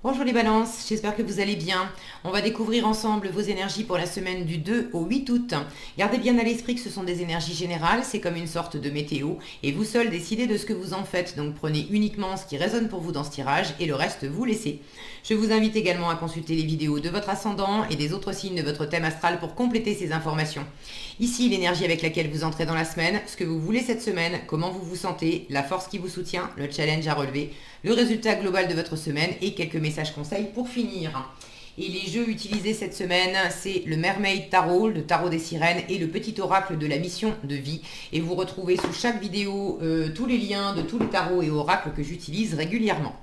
Bonjour les balances, j'espère que vous allez bien. On va découvrir ensemble vos énergies pour la semaine du 2 au 8 août. Gardez bien à l'esprit que ce sont des énergies générales, c'est comme une sorte de météo, et vous seuls décidez de ce que vous en faites, donc prenez uniquement ce qui résonne pour vous dans ce tirage, et le reste vous laissez. Je vous invite également à consulter les vidéos de votre ascendant et des autres signes de votre thème astral pour compléter ces informations. Ici, l'énergie avec laquelle vous entrez dans la semaine, ce que vous voulez cette semaine, comment vous vous sentez, la force qui vous soutient, le challenge à relever, le résultat global de votre semaine et quelques messages conseils pour finir. Et les jeux utilisés cette semaine, c'est le Mermaid Tarot, le Tarot des Sirènes et le Petit Oracle de la Mission de Vie. Et vous retrouvez sous chaque vidéo tous les liens de tous les tarots et oracles que j'utilise régulièrement.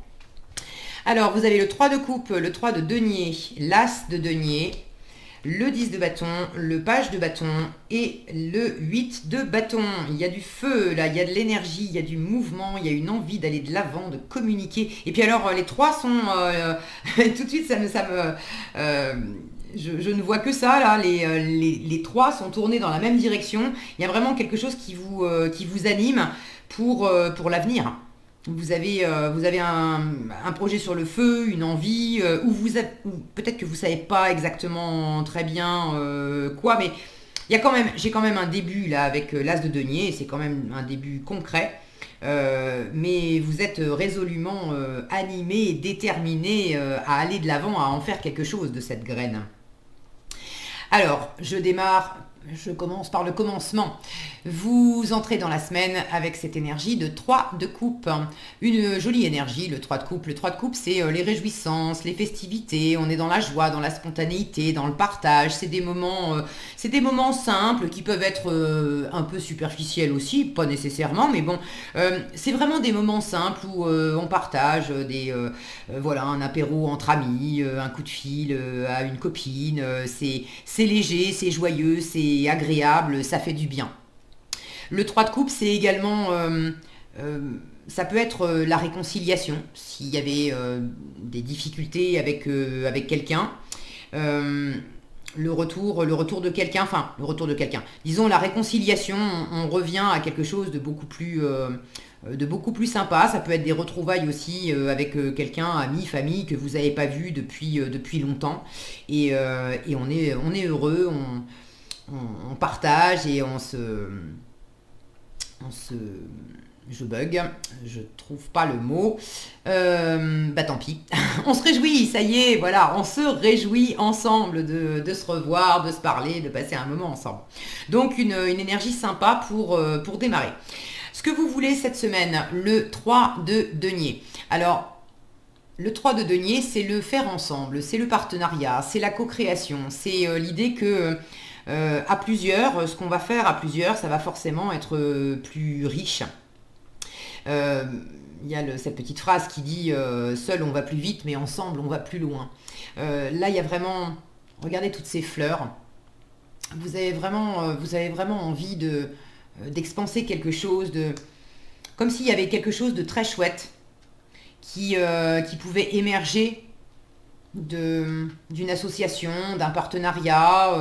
Alors, vous avez le 3 de coupe, le 3 de denier, l'As de denier, le 10 de bâton, le page de bâton et le 8 de bâton. Il y a du feu là, il y a de l'énergie, il y a du mouvement, il y a une envie d'aller de l'avant, de communiquer. Et puis alors, les trois sont... tout de suite, je ne vois que ça, là, les trois sont tournés dans la même direction. Il y a vraiment quelque chose qui vous anime pour l'avenir. Vous avez un projet sur le feu, une envie, ou peut-être que vous ne savez pas exactement très bien quoi, mais j'ai quand même un début là avec l'As de denier, et c'est quand même un début concret. Mais vous êtes résolument animé et déterminé à aller de l'avant, à en faire quelque chose de cette graine. Alors, je commence par le commencement. Vous entrez dans la semaine avec cette énergie de 3 de coupe. Une jolie énergie, le 3 de coupe. Le 3 de coupe, c'est les réjouissances, les festivités. On est dans la joie, dans la spontanéité, dans le partage. C'est des moments simples qui peuvent être un peu superficiels aussi, pas nécessairement, mais bon, c'est vraiment des moments simples où on partage voilà, un apéro entre amis, un coup de fil à une copine. C'est léger, c'est joyeux, c'est agréable, ça fait du bien. Le 3 de coupe, c'est également... ça peut être la réconciliation, s'il y avait des difficultés avec quelqu'un. Le retour de quelqu'un, disons la réconciliation, on revient à quelque chose de beaucoup plus sympa. Ça peut être des retrouvailles aussi avec quelqu'un, ami, famille, que vous n'avez pas vu depuis longtemps. Et on est heureux, on partage et je bug, je trouve pas le mot. Bah tant pis. On se réjouit, ça y est, voilà, on se réjouit ensemble de se revoir, de se parler, de passer un moment ensemble. Donc une énergie sympa pour démarrer. Ce que vous voulez cette semaine, le 3 de denier. Alors, le 3 de denier, c'est le faire ensemble, c'est le partenariat, c'est la co-création, c'est l'idée que à plusieurs, ce qu'on va faire à plusieurs, ça va forcément être plus riche. Il y a cette petite phrase qui dit seul on va plus vite, mais ensemble on va plus loin. Là, il y a vraiment, regardez toutes ces fleurs. Vous avez vraiment envie d'expanser quelque chose, comme s'il y avait quelque chose de très chouette qui pouvait émerger d'une association, d'un partenariat.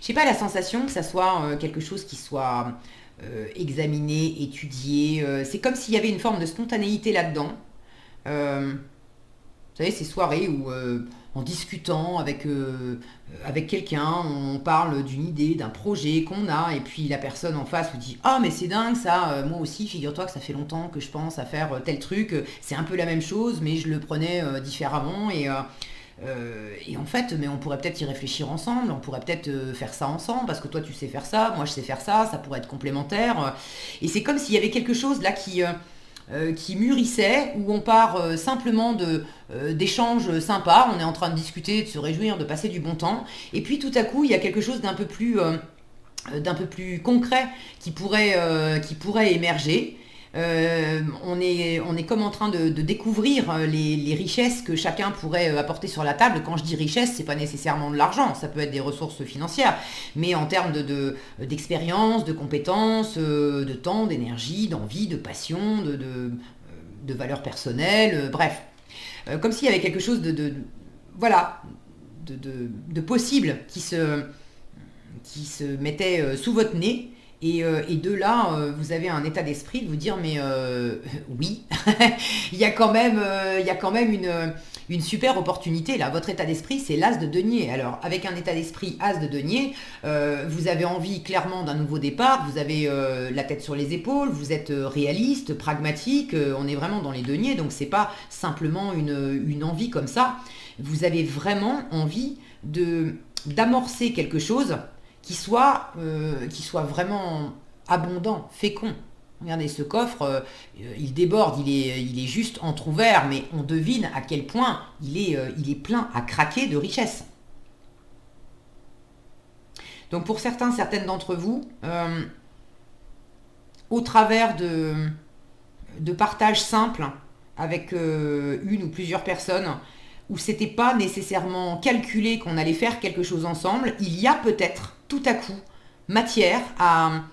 Je sais pas, la sensation que ça soit quelque chose qui soit examiné, étudié. C'est comme s'il y avait une forme de spontanéité là-dedans. Vous savez, ces soirées où en discutant avec quelqu'un, on parle d'une idée, d'un projet qu'on a, et puis la personne en face vous dit « Ah, mais c'est dingue ça, moi aussi, figure-toi que ça fait longtemps que je pense à faire tel truc, c'est un peu la même chose, mais je le prenais différemment, et en fait, mais on pourrait peut-être y réfléchir ensemble, on pourrait peut-être faire ça ensemble, parce que toi tu sais faire ça, moi je sais faire ça, ça pourrait être complémentaire. Et c'est comme s'il y avait quelque chose là qui mûrissait, où on part simplement d'échanges sympas, on est en train de discuter, de se réjouir, de passer du bon temps, et puis tout à coup il y a quelque chose d'un peu plus concret qui pourrait émerger. On est comme en train de découvrir les richesses que chacun pourrait apporter sur la table. Quand je dis richesse, c'est pas nécessairement de l'argent, ça peut être des ressources financières, mais en termes d'expérience, de compétences, de temps, d'énergie, d'envie, de passion, de valeurs personnelles, bref. Comme s'il y avait quelque chose voilà, de possible qui se mettait sous votre nez Et de là, vous avez un état d'esprit de vous dire, mais oui, il y a quand même, une super opportunité là. Votre état d'esprit, c'est l'as de denier. Alors, avec un état d'esprit as de denier, vous avez envie clairement d'un nouveau départ, vous avez la tête sur les épaules, vous êtes réaliste, pragmatique, on est vraiment dans les deniers, donc c'est pas simplement une envie comme ça. Vous avez vraiment envie d'amorcer quelque chose qui soit vraiment abondant, fécond. Regardez ce coffre, il déborde, il est juste entrouvert, mais on devine à quel point il est plein à craquer de richesse. Donc pour certaines d'entre vous, au travers de partages simples avec une ou plusieurs personnes, où c'était pas nécessairement calculé qu'on allait faire quelque chose ensemble, il y a peut-être tout à coup matière à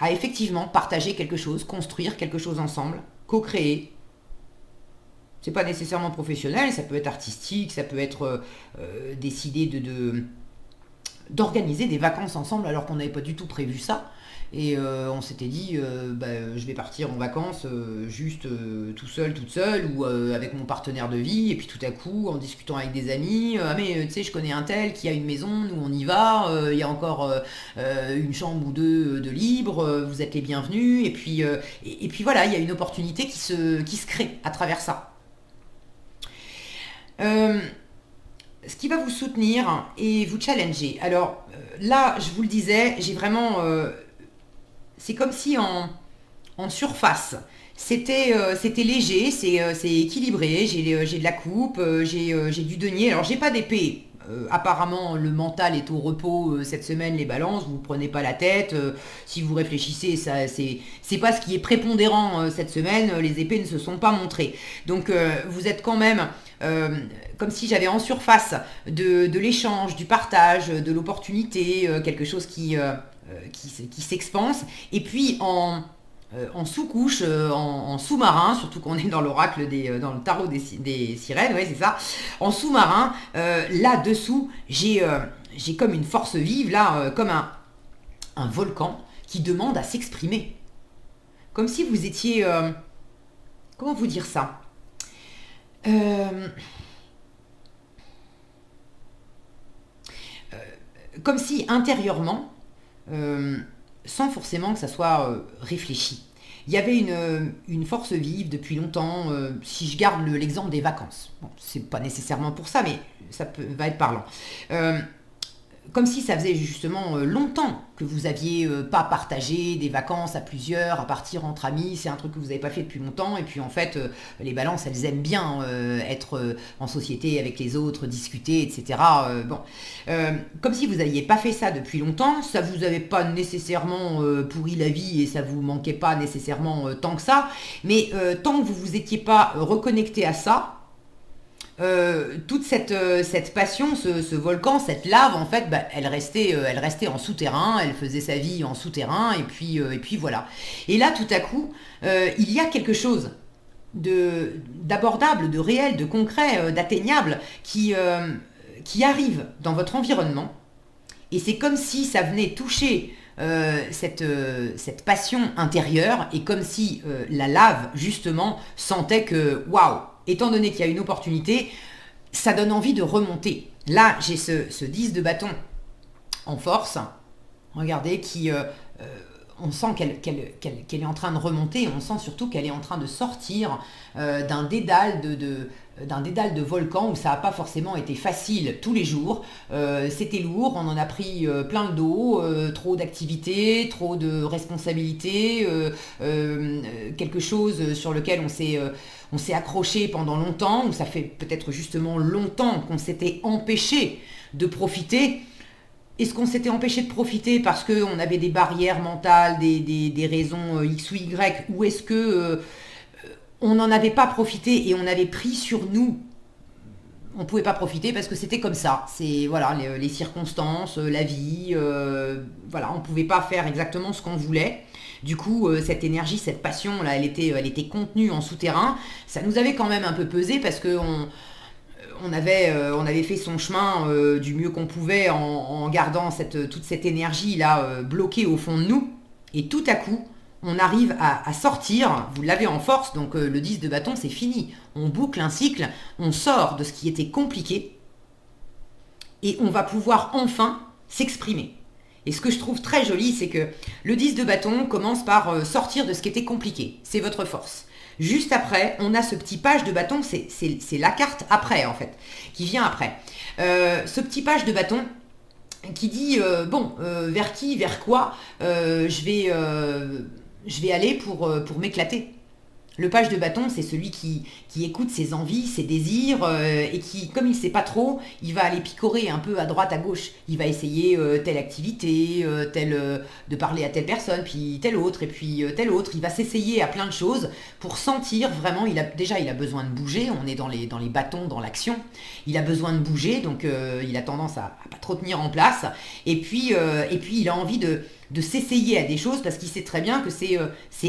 effectivement partager quelque chose, construire quelque chose ensemble, co-créer. C'est pas nécessairement professionnel, ça peut être artistique, ça peut être décider d'organiser des vacances ensemble alors qu'on n'avait pas du tout prévu ça. Et on s'était dit, je vais partir en vacances juste tout seul, toute seule, ou avec mon partenaire de vie. Et puis tout à coup, en discutant avec des amis, ah mais tu sais, je connais un tel qui a une maison, nous on y va, il y a encore une chambre ou deux de libre, vous êtes les bienvenus. Et puis voilà, il y a une opportunité qui se crée à travers ça. Ce qui va vous soutenir et vous challenger. Alors là, je vous le disais, j'ai vraiment... c'est comme si en surface, c'était léger, c'est équilibré, j'ai de la coupe, j'ai du denier. Alors j'ai pas d'épée. Apparemment, le mental est au repos cette semaine, les balances, vous ne prenez pas la tête. Si vous réfléchissez, ça, c'est pas ce qui est prépondérant cette semaine. Les épées ne se sont pas montrées. Donc, vous êtes quand même comme si j'avais en surface de l'échange, du partage, de l'opportunité, quelque chose qui s'expanse. Et puis, en sous-couche, en sous-marin, surtout qu'on est dans l'oracle dans le tarot des sirènes, ouais, c'est ça. En sous-marin, là-dessous, j'ai comme une force vive, là, comme un volcan qui demande à s'exprimer. Comme si vous étiez... comment vous dire ça comme si intérieurement, sans forcément que ça soit réfléchi. Il y avait une force vive depuis longtemps, si je garde l'exemple des vacances. Bon, c'est pas nécessairement pour ça, mais va être parlant. Comme si ça faisait justement longtemps que vous aviez pas partagé des vacances à plusieurs, à partir entre amis, c'est un truc que vous n'avez pas fait depuis longtemps, et puis en fait, les balances, elles aiment bien être en société avec les autres, discuter, etc. Comme si vous n'aviez pas fait ça depuis longtemps, ça vous avait pas nécessairement pourri la vie, et ça vous manquait pas nécessairement tant que ça, mais tant que vous vous étiez pas reconnecté à ça, toute cette passion, ce volcan, cette lave, en fait, elle restait en souterrain, elle faisait sa vie en souterrain, et puis voilà. Et là, tout à coup, il y a quelque chose d'abordable, de réel, de concret, d'atteignable, qui arrive dans votre environnement, et c'est comme si ça venait toucher cette passion intérieure, et comme si la lave, justement, sentait que, waouh, étant donné qu'il y a une opportunité, ça donne envie de remonter. Là, j'ai ce 10 de bâton en force, regardez, on sent qu'elle est en train de remonter, on sent surtout qu'elle est en train de sortir d'un dédale de volcan où ça n'a pas forcément été facile tous les jours. C'était lourd, on en a pris plein le dos, trop d'activités, trop de responsabilités, quelque chose sur lequel on s'est accroché pendant longtemps, ou ça fait peut-être justement longtemps qu'on s'était empêché de profiter. Est-ce qu'on s'était empêché de profiter parce qu'on avait des barrières mentales, des raisons X ou Y, ou est-ce que on n'en avait pas profité et on avait pris sur nous? On ne pouvait pas profiter parce que c'était comme ça. C'est voilà, les circonstances, la vie, voilà, on ne pouvait pas faire exactement ce qu'on voulait. Du coup, cette énergie, cette passion, là, elle était contenue en souterrain. Ça nous avait quand même un peu pesé parce que on avait fait son chemin du mieux qu'on pouvait en gardant toute cette énergie là bloquée au fond de nous. Et tout à coup, on arrive à sortir, vous l'avez en force, donc le 10 de bâton, c'est fini. On boucle un cycle, on sort de ce qui était compliqué et on va pouvoir enfin s'exprimer. Et ce que je trouve très joli, c'est que le 10 de bâton commence par sortir de ce qui était compliqué. C'est votre force. Juste après, on a ce petit page de bâton, c'est la carte après en fait, qui vient après. Ce petit page de bâton qui dit, vers qui, vers quoi je vais aller pour m'éclater. Le page de bâton, c'est celui qui écoute ses envies, ses désirs, et qui, comme il ne sait pas trop, il va aller picorer un peu à droite, à gauche. Il va essayer telle activité, de parler à telle personne, puis telle autre, et puis telle autre. Il va s'essayer à plein de choses pour sentir vraiment, il a besoin de bouger, on est dans les bâtons, dans l'action. Il a besoin de bouger, donc il a tendance à pas trop tenir en place. Et puis il a envie de s'essayer à des choses, parce qu'il sait très bien que c'est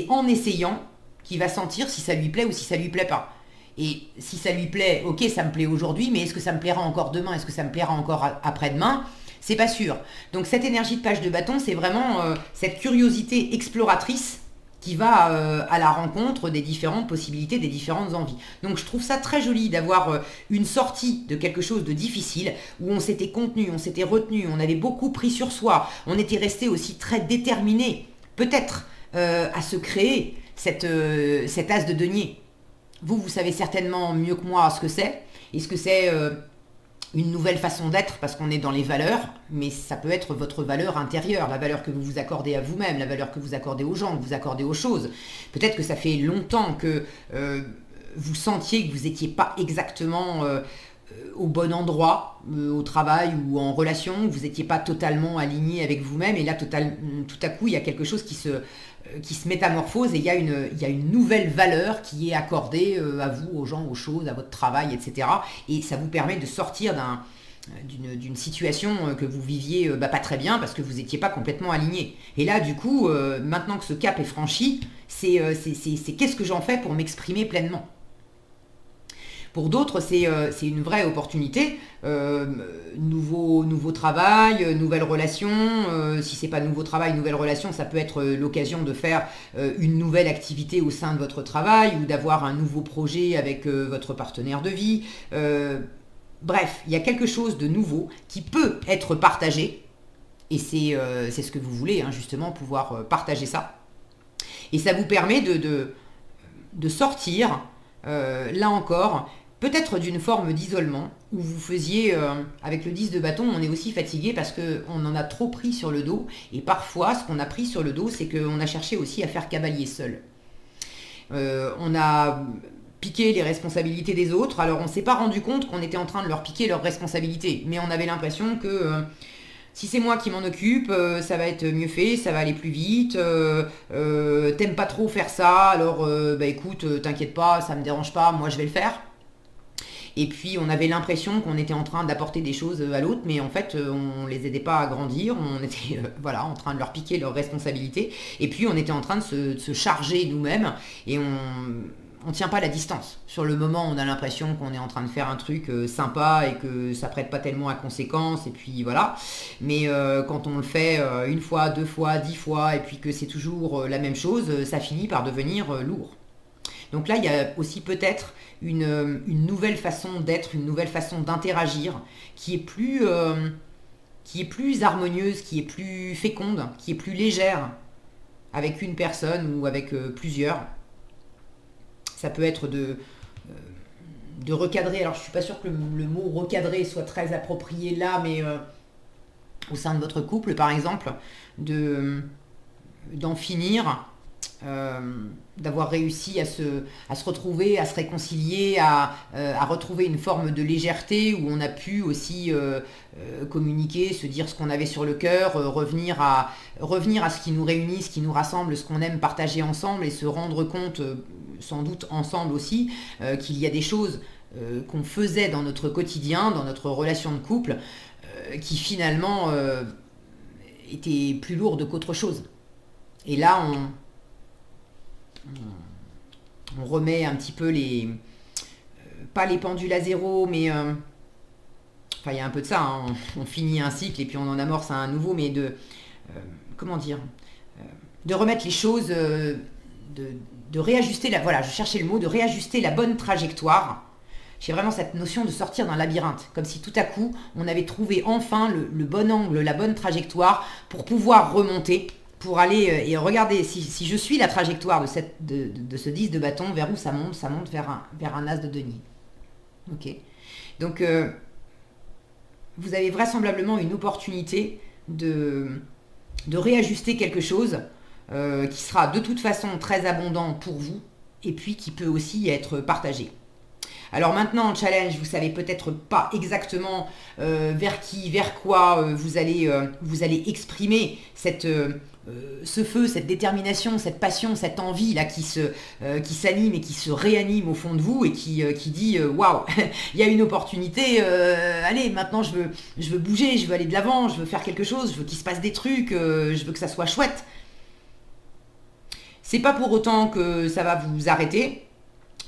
en essayant qui va sentir si ça lui plaît ou si ça lui plaît pas. Et si ça lui plaît, ok, ça me plaît aujourd'hui, mais est-ce que ça me plaira encore demain? Est-ce que ça me plaira encore après-demain? C'est pas sûr. Donc cette énergie de page de bâton, c'est vraiment cette curiosité exploratrice qui va à la rencontre des différentes possibilités, des différentes envies. Donc je trouve ça très joli d'avoir une sortie de quelque chose de difficile, où on s'était contenu, on s'était retenu, on avait beaucoup pris sur soi, on était resté aussi très déterminé, peut-être à se créer cet as de denier. Vous savez certainement mieux que moi ce que c'est. Est-ce que c'est une nouvelle façon d'être parce qu'on est dans les valeurs, mais ça peut être votre valeur intérieure, la valeur que vous vous accordez à vous-même, la valeur que vous accordez aux gens, que vous accordez aux choses. Peut-être que ça fait longtemps que vous sentiez que vous n'étiez pas exactement au bon endroit, au travail ou en relation, vous n'étiez pas totalement aligné avec vous-même, et là tout à coup il y a quelque chose qui se métamorphose, et il y a une nouvelle valeur qui est accordée à vous, aux gens, aux choses, à votre travail, etc. Et ça vous permet de sortir d'une situation que vous viviez pas très bien parce que vous n'étiez pas complètement aligné. Et là, du coup, maintenant que ce cap est franchi, c'est qu'est-ce que j'en fais pour m'exprimer pleinement. Pour d'autres, c'est une vraie opportunité. Nouveau travail, nouvelle relation. Si c'est pas nouveau travail, nouvelle relation, ça peut être l'occasion de faire une nouvelle activité au sein de votre travail ou d'avoir un nouveau projet avec votre partenaire de vie. Bref, il y a quelque chose de nouveau qui peut être partagé. Et c'est ce que vous voulez, hein, justement, pouvoir partager ça. Et ça vous permet de sortir, là encore, peut-être d'une forme d'isolement, où vous faisiez, avec le 10 de bâton, on est aussi fatigué parce qu'on en a trop pris sur le dos. Et parfois, ce qu'on a pris sur le dos, c'est qu'on a cherché aussi à faire cavalier seul. On a piqué les responsabilités des autres, alors on ne s'est pas rendu compte qu'on était en train de leur piquer leurs responsabilités. Mais on avait l'impression que si c'est moi qui m'en occupe, ça va être mieux fait, ça va aller plus vite, t'aimes pas trop faire ça, alors écoute, t'inquiète pas, ça me dérange pas, moi je vais le faire. Et puis on avait l'impression qu'on était en train d'apporter des choses à l'autre, mais en fait on les aidait pas à grandir, on était en train de leur piquer leurs responsabilités, et puis on était en train de se charger nous-mêmes, et on tient pas la distance. Sur le moment, on a l'impression qu'on est en train de faire un truc sympa et que ça prête pas tellement à conséquence, et puis voilà. Mais quand on le fait une fois, 2 fois, 10 fois, et puis que c'est toujours la même chose, ça finit par devenir lourd. Donc là, il y a aussi peut-être une nouvelle façon d'être, une nouvelle façon d'interagir qui est plus harmonieuse, qui est plus féconde, qui est plus légère avec une personne ou avec plusieurs. Ça peut être de recadrer. Alors je suis pas sûre que le mot recadrer soit très approprié là, mais au sein de votre couple, par exemple, d'en finir. D'avoir réussi à se retrouver, à se réconcilier, à retrouver une forme de légèreté où on a pu aussi communiquer, se dire ce qu'on avait sur le cœur, revenir à ce qui nous réunit, ce qui nous rassemble, ce qu'on aime partager ensemble, et se rendre compte, sans doute ensemble aussi, qu'il y a des choses qu'on faisait dans notre quotidien, dans notre relation de couple, qui finalement étaient plus lourdes qu'autre chose. Et là, on remet un petit peu pas les pendules à zéro, mais enfin il y a un peu de ça, hein. On finit un cycle et puis on en amorce un nouveau, mais comment dire, de remettre les choses, de réajuster voilà, je cherchais le mot, de réajuster la bonne trajectoire. J'ai vraiment cette notion de sortir d'un labyrinthe, comme si tout à coup on avait trouvé enfin le bon angle, la bonne trajectoire pour pouvoir remonter, pour aller et regarder si je suis la trajectoire de ce 10 de bâton, vers où ça monte vers un as de denier. Ok. Donc vous avez vraisemblablement une opportunité de réajuster quelque chose qui sera de toute façon très abondant pour vous et puis qui peut aussi être partagé. Alors maintenant, en challenge, vous savez peut-être pas exactement vers quoi vous allez exprimer ce feu, cette détermination, cette passion, cette envie là qui s'anime et qui se réanime au fond de vous et qui dit waouh, il y a une opportunité, allez, maintenant je veux bouger, je veux aller de l'avant, je veux faire quelque chose, je veux qu'il se passe des trucs, je veux que ça soit chouette. C'est pas pour autant que ça va vous arrêter.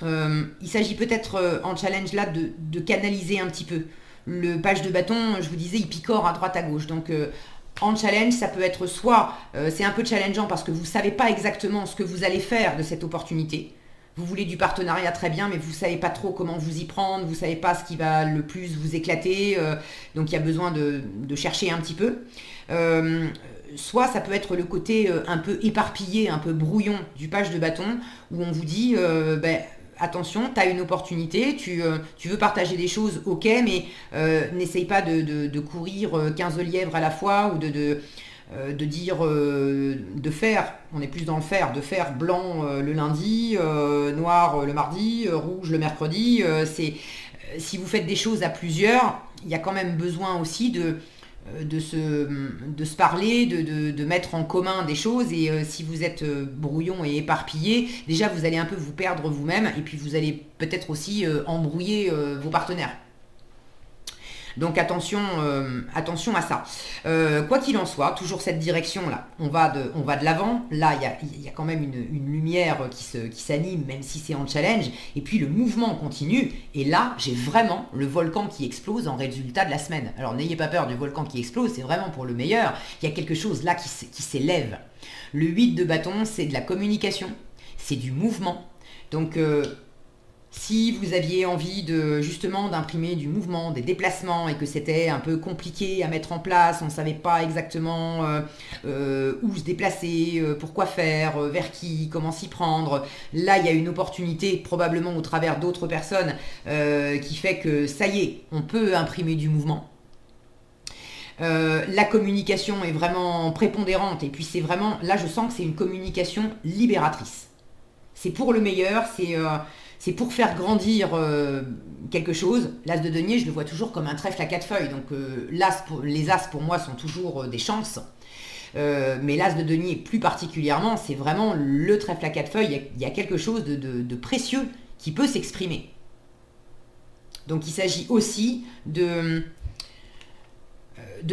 Il s'agit peut-être en challenge là de canaliser un petit peu. Le page de bâton, je vous disais, il picore à droite à gauche. Donc en challenge, ça peut être soit c'est un peu challengeant parce que vous ne savez pas exactement ce que vous allez faire de cette opportunité. Vous voulez du partenariat, très bien, mais vous ne savez pas trop comment vous y prendre, vous ne savez pas ce qui va le plus vous éclater, donc il y a besoin de chercher un petit peu. Soit ça peut être le côté un peu éparpillé, un peu brouillon du page de bâton, où on vous dit, attention, tu as une opportunité, tu veux partager des choses, ok, mais n'essaye pas de courir 15 lièvres à la fois ou de dire, de faire, on est plus dans le faire, de faire blanc le lundi, noir le mardi, rouge le mercredi. Si vous faites des choses à plusieurs, il y a quand même besoin aussi de se parler, de mettre en commun des choses et si vous êtes brouillon et éparpillé, déjà vous allez un peu vous perdre vous-même et puis vous allez peut-être aussi embrouiller vos partenaires. Donc attention à ça. Quoi qu'il en soit, toujours cette direction-là. On va de l'avant. Là, il y a quand même une lumière qui s'anime, même si c'est en challenge. Et puis le mouvement continue. Et là, j'ai vraiment le volcan qui explose en résultat de la semaine. Alors n'ayez pas peur du volcan qui explose, c'est vraiment pour le meilleur. Il y a quelque chose là qui s'élève. Le 8 de bâton, c'est de la communication. C'est du mouvement. Donc si vous aviez envie justement d'imprimer du mouvement, des déplacements et que c'était un peu compliqué à mettre en place, on ne savait pas exactement où se déplacer, pourquoi faire, vers qui, comment s'y prendre, là il y a une opportunité probablement au travers d'autres personnes qui fait que ça y est, on peut imprimer du mouvement. La communication est vraiment prépondérante et puis c'est vraiment, là je sens que c'est une communication libératrice. C'est pour le meilleur, c'est pour faire grandir quelque chose. L'as de denier, je le vois toujours comme un trèfle à 4 feuilles. Donc les as pour moi sont toujours des chances. Mais l'as de denier plus particulièrement, c'est vraiment le trèfle à 4 feuilles. Il y a quelque chose de précieux qui peut s'exprimer. Donc il s'agit aussi de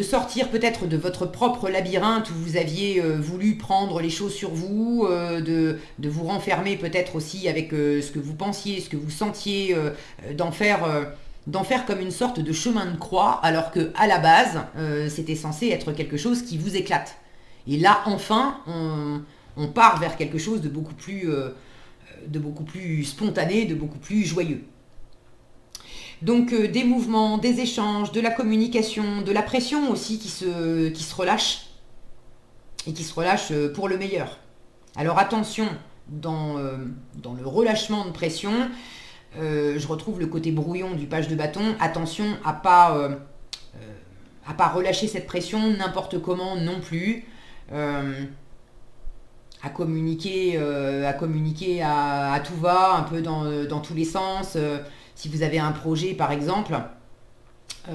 sortir peut-être de votre propre labyrinthe où vous aviez voulu prendre les choses sur vous, de vous renfermer peut-être aussi avec ce que vous pensiez, ce que vous sentiez, d'en faire comme une sorte de chemin de croix, alors que à la base, c'était censé être quelque chose qui vous éclate. Et là, enfin, on part vers quelque chose de beaucoup plus spontané, de beaucoup plus joyeux. Donc des mouvements, des échanges, de la communication, de la pression aussi qui se relâche et qui se relâche pour le meilleur. Alors attention, dans le relâchement de pression, je retrouve le côté brouillon du page de bâton. Attention à pas relâcher cette pression n'importe comment non plus. À communiquer à tout va, un peu dans tous les sens. Si vous avez un projet, par exemple, il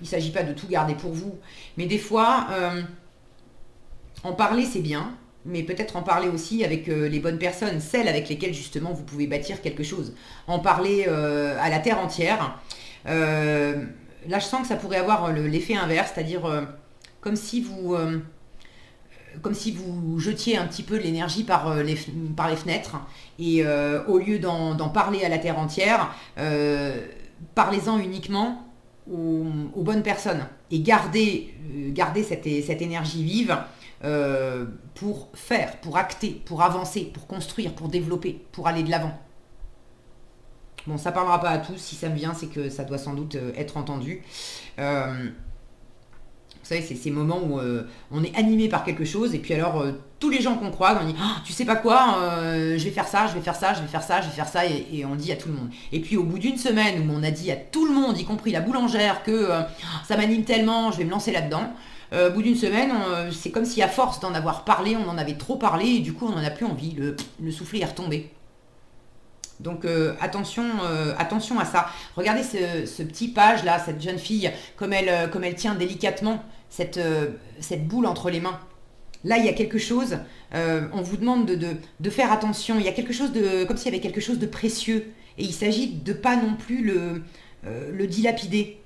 ne s'agit pas de tout garder pour vous. Mais des fois, en parler, c'est bien, mais peut-être en parler aussi avec les bonnes personnes, celles avec lesquelles, justement, vous pouvez bâtir quelque chose. En parler à la terre entière. Là, je sens que ça pourrait avoir l'effet inverse, c'est-à-dire comme si comme si vous jetiez un petit peu de l'énergie par les fenêtres. Et au lieu d'en parler à la terre entière, parlez-en uniquement aux bonnes personnes. Et gardez cette énergie vive pour faire, pour acter, pour avancer, pour construire, pour développer, pour aller de l'avant. Bon, ça parlera pas à tous. Si ça me vient, c'est que ça doit sans doute être entendu. Vous savez, c'est ces moments où on est animé par quelque chose et puis alors tous les gens qu'on croise, on dit ah, tu sais pas quoi, je vais faire ça, je vais faire ça, je vais faire ça, je vais faire ça et on dit à tout le monde. Et puis au bout d'une semaine où on a dit à tout le monde, y compris la boulangère, que ça m'anime tellement, je vais me lancer là-dedans. Au bout d'une semaine, c'est comme si à force d'en avoir parlé, on en avait trop parlé et du coup on n'en a plus envie, le soufflet est retombé. Donc attention à ça. Regardez ce petit page là, cette jeune fille, comme elle tient délicatement cette boule entre les mains. Là, il y a quelque chose, on vous demande de faire attention. Il y a quelque chose comme s'il y avait quelque chose de précieux. Et il s'agit de ne pas non plus le dilapider.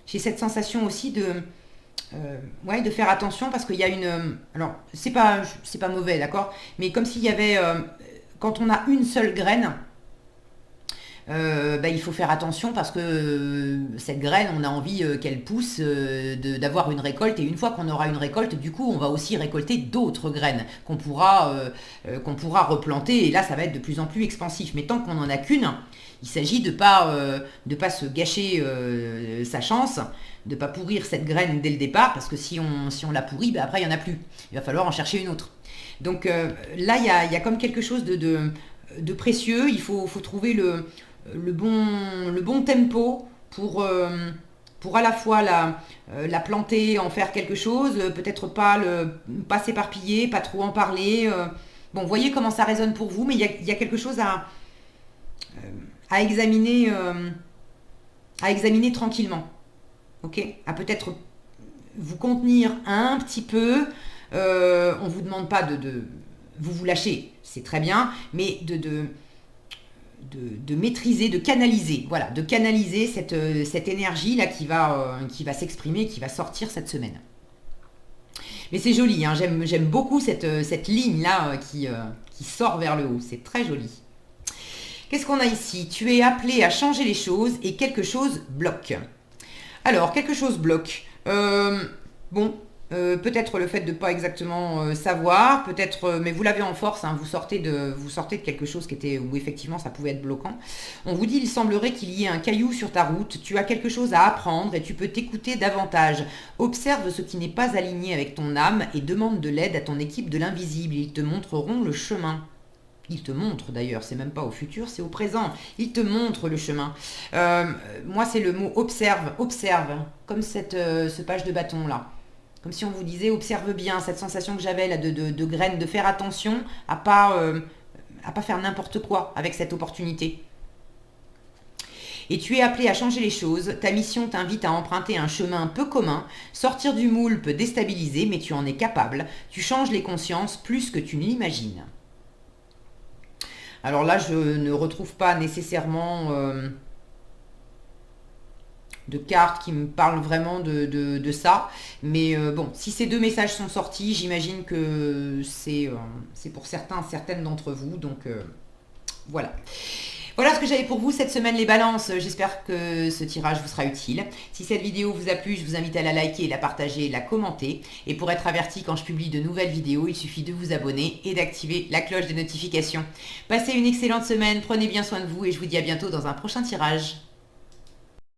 J'ai cette sensation aussi de faire attention parce qu'il y a alors, c'est pas mauvais, d'accord? Mais comme s'il y avait, quand on a une seule graine, il faut faire attention parce que cette graine, on a envie qu'elle pousse, d'avoir une récolte. Et une fois qu'on aura une récolte, du coup, on va aussi récolter d'autres graines qu'on pourra replanter. Et là, ça va être de plus en plus expansif. Mais tant qu'on n'en a qu'une, il s'agit de pas se gâcher sa chance, de pas pourrir cette graine dès le départ, parce que si on la pourrit, après il n'y en a plus. Il va falloir en chercher une autre. Donc là, il y a comme quelque chose de précieux. Il faut trouver le bon tempo pour à la fois la planter, en faire quelque chose, peut-être pas s'éparpiller, pas trop en parler. Bon, voyez comment ça résonne pour vous, mais il y a quelque chose à examiner tranquillement. Ok, à peut-être vous contenir un petit peu. On vous demande pas de vous lâcher, c'est très bien, mais de maîtriser, de canaliser, voilà, de canaliser cette énergie là qui va s'exprimer, qui va sortir cette semaine. Mais c'est joli, hein, j'aime beaucoup cette ligne là qui sort vers le haut, c'est très joli. Qu'est-ce qu'on a ici? Tu es appelé à changer les choses et quelque chose bloque. Alors, quelque chose bloque. Peut-être le fait de ne pas exactement savoir, peut-être, mais vous l'avez en force, hein, vous sortez de quelque chose où effectivement ça pouvait être bloquant. On vous dit, il semblerait qu'il y ait un caillou sur ta route, tu as quelque chose à apprendre et tu peux t'écouter davantage. Observe ce qui n'est pas aligné avec ton âme et demande de l'aide à ton équipe de l'invisible, ils te montreront le chemin. Il te montre d'ailleurs, c'est même pas au futur, c'est au présent. Il te montre le chemin. Moi, c'est le mot observe, comme ce page de bâton là. Comme si on vous disait, observe bien cette sensation que j'avais là de graines, de faire attention à pas faire n'importe quoi avec cette opportunité. Et tu es appelé à changer les choses. Ta mission t'invite à emprunter un chemin peu commun. Sortir du moule peut déstabiliser, mais tu en es capable. Tu changes les consciences plus que tu ne l'imagines. Alors là, je ne retrouve pas nécessairement de cartes qui me parlent vraiment de ça. Mais bon, si ces deux messages sont sortis, j'imagine que c'est pour certaines d'entre vous. Donc voilà. Voilà ce que j'avais pour vous cette semaine les balances. J'espère que ce tirage vous sera utile. Si cette vidéo vous a plu, je vous invite à la liker, la partager, la commenter. Et pour être averti quand je publie de nouvelles vidéos, il suffit de vous abonner et d'activer la cloche des notifications. Passez une excellente semaine, prenez bien soin de vous et je vous dis à bientôt dans un prochain tirage.